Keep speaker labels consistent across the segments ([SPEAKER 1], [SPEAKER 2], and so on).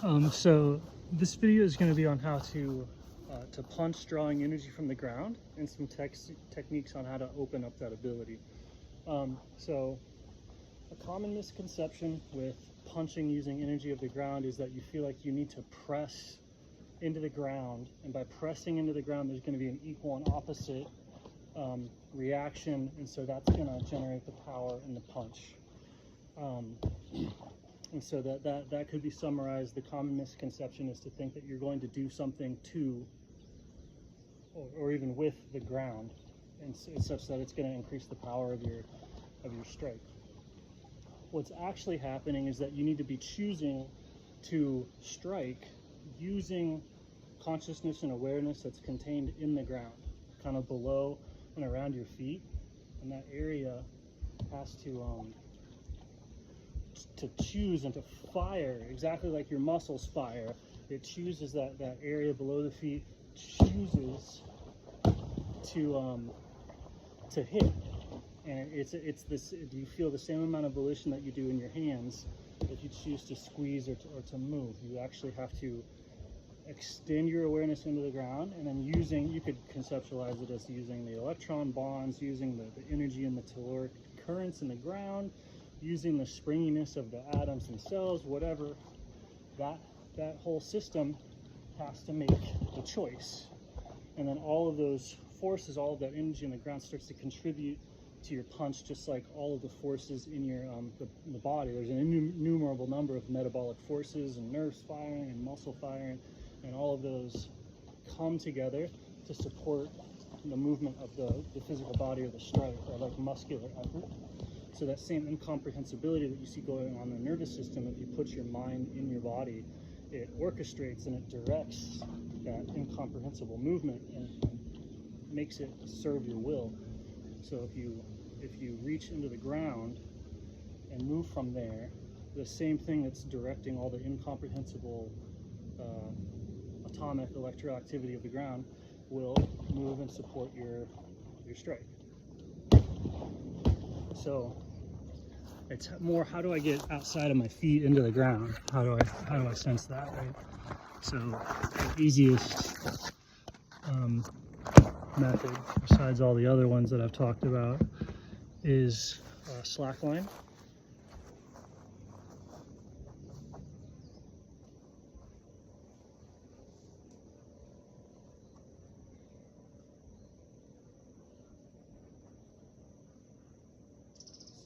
[SPEAKER 1] So this video is going to be on how to punch drawing energy from the ground and some techniques on how to open up that ability. So a common misconception with punching using energy of the ground is that you feel like you need to press into the ground, and by pressing into the ground there's going to be an equal and opposite reaction, and so that's going to generate the power in the punch. And so that could be summarized. The common misconception is to think that you're going to do something to or even with the ground, and such that it's going to increase the power of your strike. What's actually happening is that you need to be choosing to strike using consciousness and awareness that's contained in the ground, kind of below and around your feet, and that area has to choose and to fire exactly like your muscles fire. It chooses that area below the feet, chooses to hit, and it's this. Do you feel the same amount of volition that you do in your hands if you choose to squeeze or to move? You actually have to extend your awareness into the ground, and then you could conceptualize it as using the electron bonds, using the energy in the telluric currents in the ground, using the springiness of the atoms themselves, whatever. That whole system has to make the choice. And then all of those forces, all of that energy in the ground starts to contribute to your punch, just like all of the forces in your the body. There's an innumerable number of metabolic forces and nerves firing and muscle firing, and all of those come together to support the movement of the physical body or the strike, or like muscular effort. So that same incomprehensibility that you see going on in the nervous system, if you put your mind in your body, it orchestrates and it directs that incomprehensible movement and makes it serve your will. So if you reach into the ground and move from there, the same thing that's directing all the incomprehensible atomic electroactivity of the ground will move and support your strike. So it's more, how do I get outside of my feet into the ground? How do I sense that, right? So the easiest method, besides all the other ones that I've talked about, is slackline.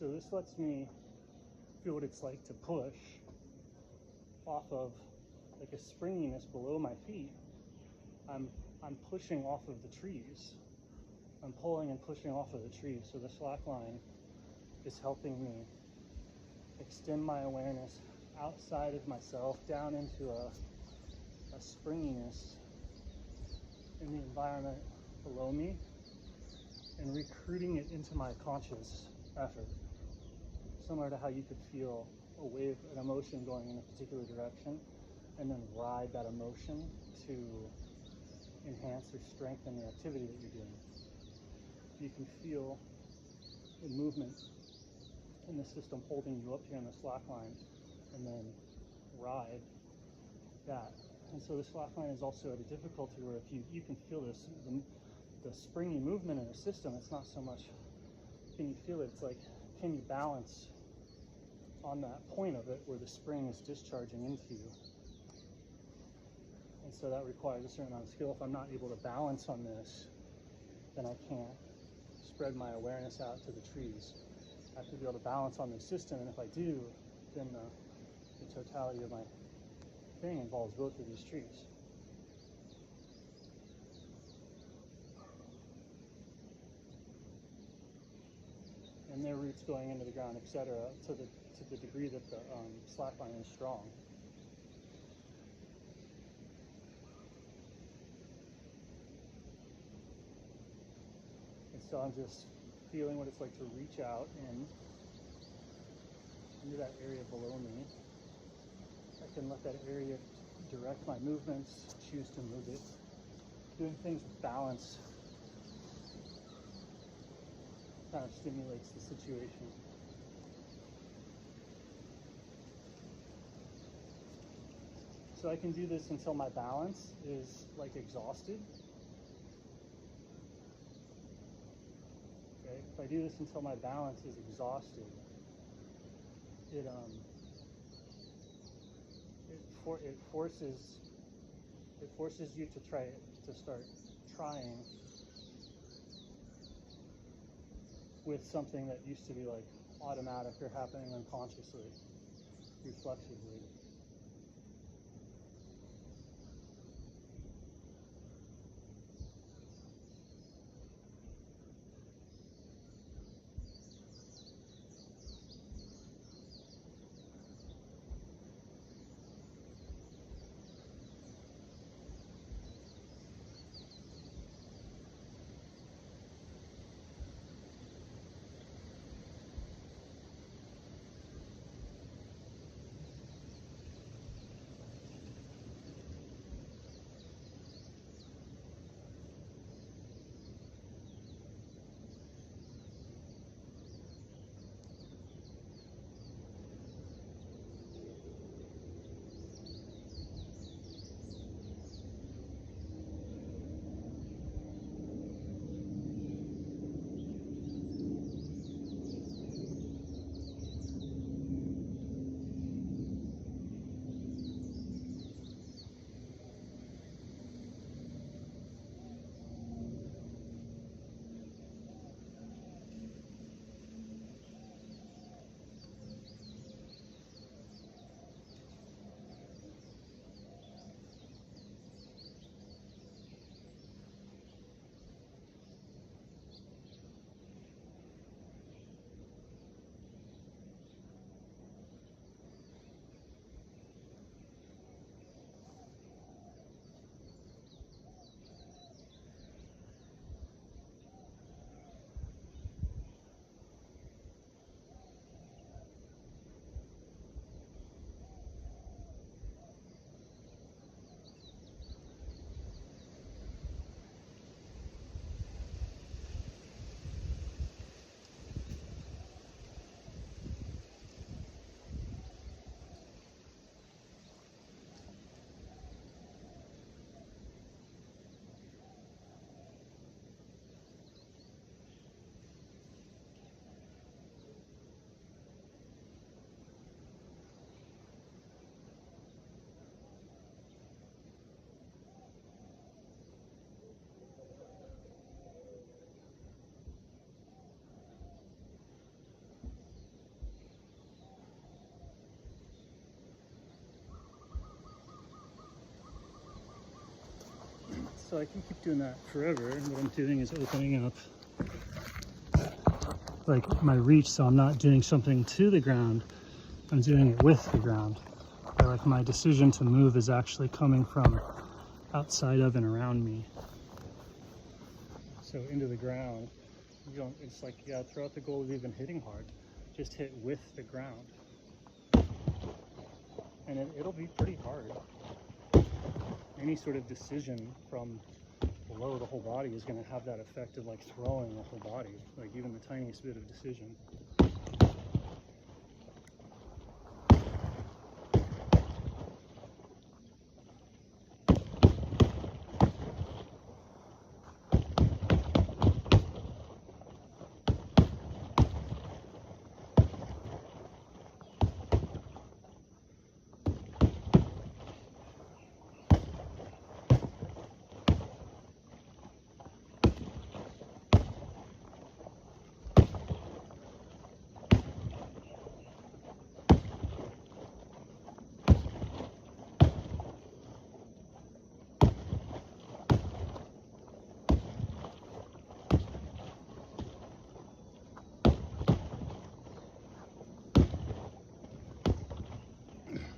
[SPEAKER 1] So this lets me feel what it's like to push off of like a springiness below my feet. I'm pushing off of the trees. I'm pulling and pushing off of the trees. So the slack line is helping me extend my awareness outside of myself, down into a springiness in the environment below me, and recruiting it into my conscious effort. Similar to how you could feel a wave, an emotion going in a particular direction, and then ride that emotion to enhance or strengthen the activity that you're doing. You can feel the movement in the system holding you up here in the slack line, and then ride that. And so the slack line is also at a difficulty where if you can feel this, the springy movement in the system, it's not so much can you feel it, it's like, can you balance on that point of it where the spring is discharging into you? And so that requires a certain amount of skill. If I'm not able to balance on this, then I can't spread my awareness out to the trees. I have to be able to balance on the system, and if I do, then the totality of my thing involves both of these trees. And their roots going into the ground, etc., to the degree that the slackline is strong. And so I'm just feeling what it's like to reach out into that area below me. I can let that area direct my movements, choose to move it. Doing things with balance kind of stimulates the situation. So I can do this until my balance is like exhausted. Okay, if I do this until my balance is exhausted, it forces you to start trying with something that used to be like automatic or happening unconsciously, reflexively. So I can keep doing that forever, and what I'm doing is opening up like my reach, so I'm not doing something to the ground, I'm doing it with the ground. Or like my decision to move is actually coming from outside of and around me. So into the ground, you don't, it's like, yeah, throughout the goal of even hitting hard, just hit with the ground. And it'll be pretty hard. Any sort of decision from below the whole body is going to have that effect of like throwing the whole body, like even the tiniest bit of decision.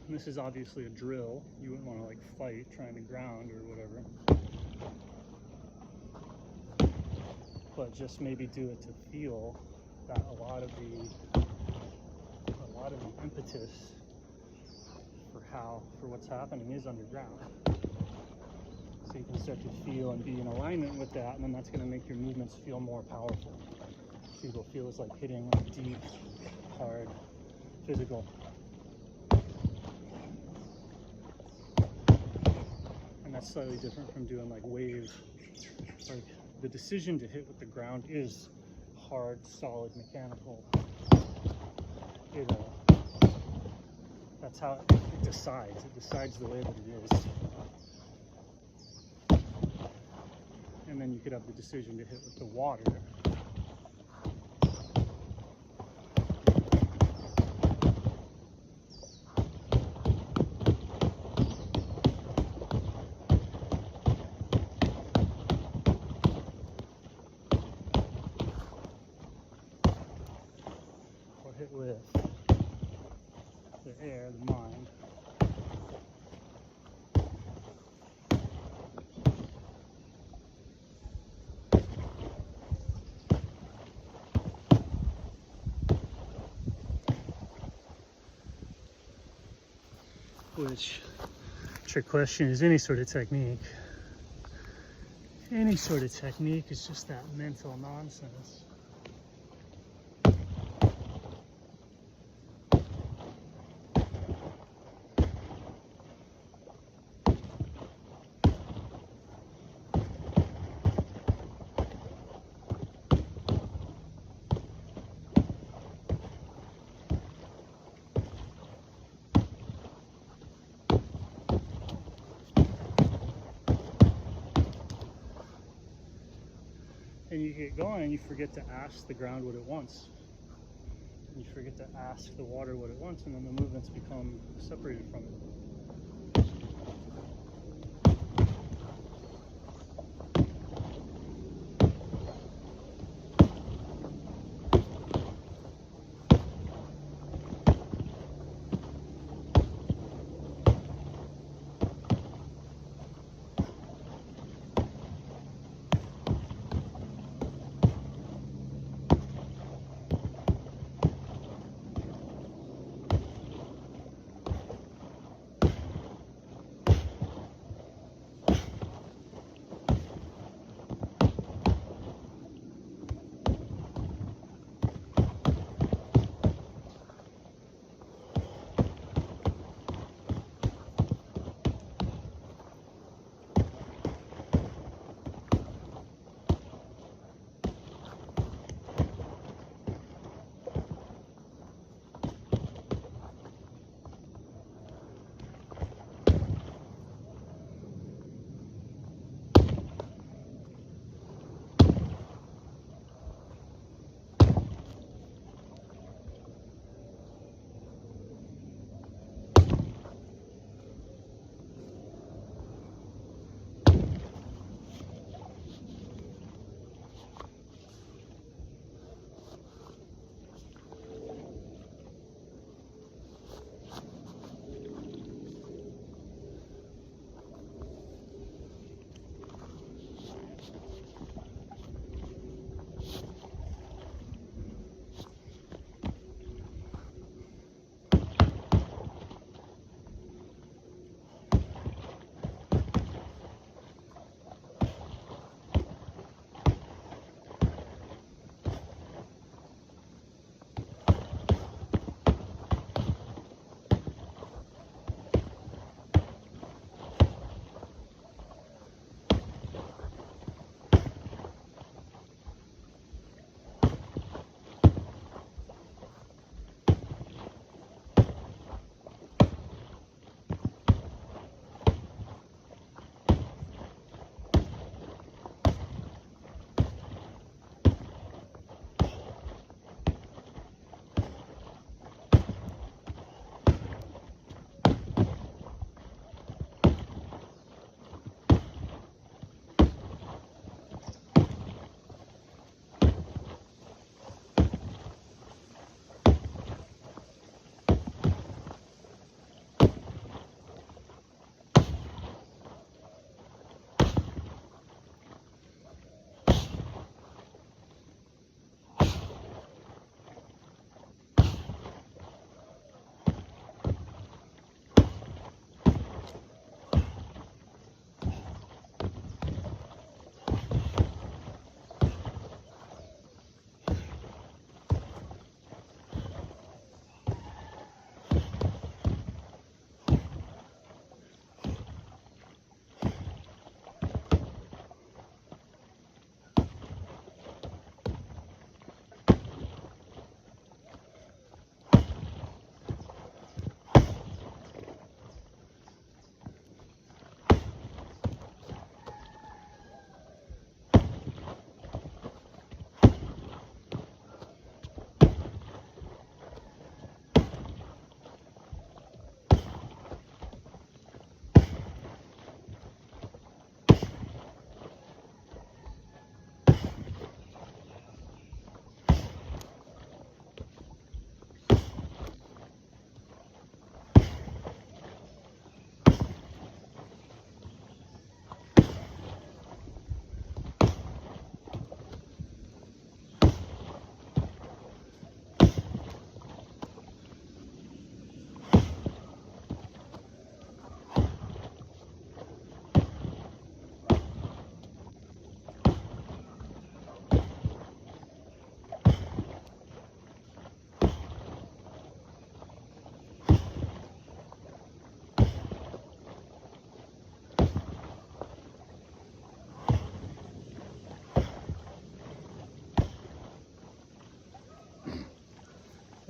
[SPEAKER 1] This is obviously a drill. You wouldn't want to like fight trying to ground or whatever. But just maybe do it to feel that a lot of the impetus for what's happening is underground. So you can start to feel and be in alignment with that, and then that's going to make your movements feel more powerful. So it'll feel it's like hitting deep, hard, physical. that's slightly different from doing like wave. Like the decision to hit with the ground is hard, solid, mechanical. That's how it decides. It decides the way that it is. And then you could have the decision to hit with the water. Or hit with the air, the mind. Which, trick question, is any sort of technique. Any sort of technique is just that mental nonsense. And you get going and you forget to ask the ground what it wants. And you forget to ask the water what it wants, and then the movements become separated from it.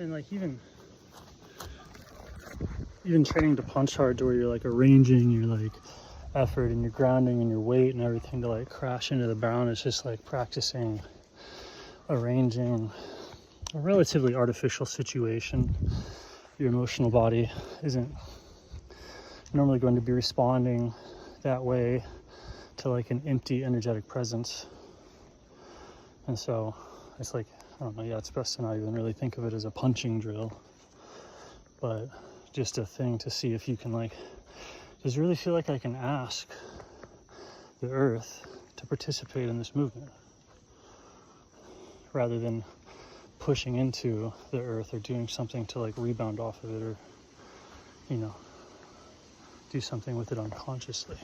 [SPEAKER 1] and like even training to punch hard, to where you're like arranging your like effort and your grounding and your weight and everything to like crash into the ground. It's just like practicing arranging a relatively artificial situation. Your emotional body isn't normally going to be responding that way to like an empty energetic presence. And so it's like, I don't know, yeah, it's best to not even really think of it as a punching drill, but just a thing to see if you can like, does it really feel like I can ask the earth to participate in this movement rather than pushing into the earth or doing something to like rebound off of it, or, you know, do something with it unconsciously.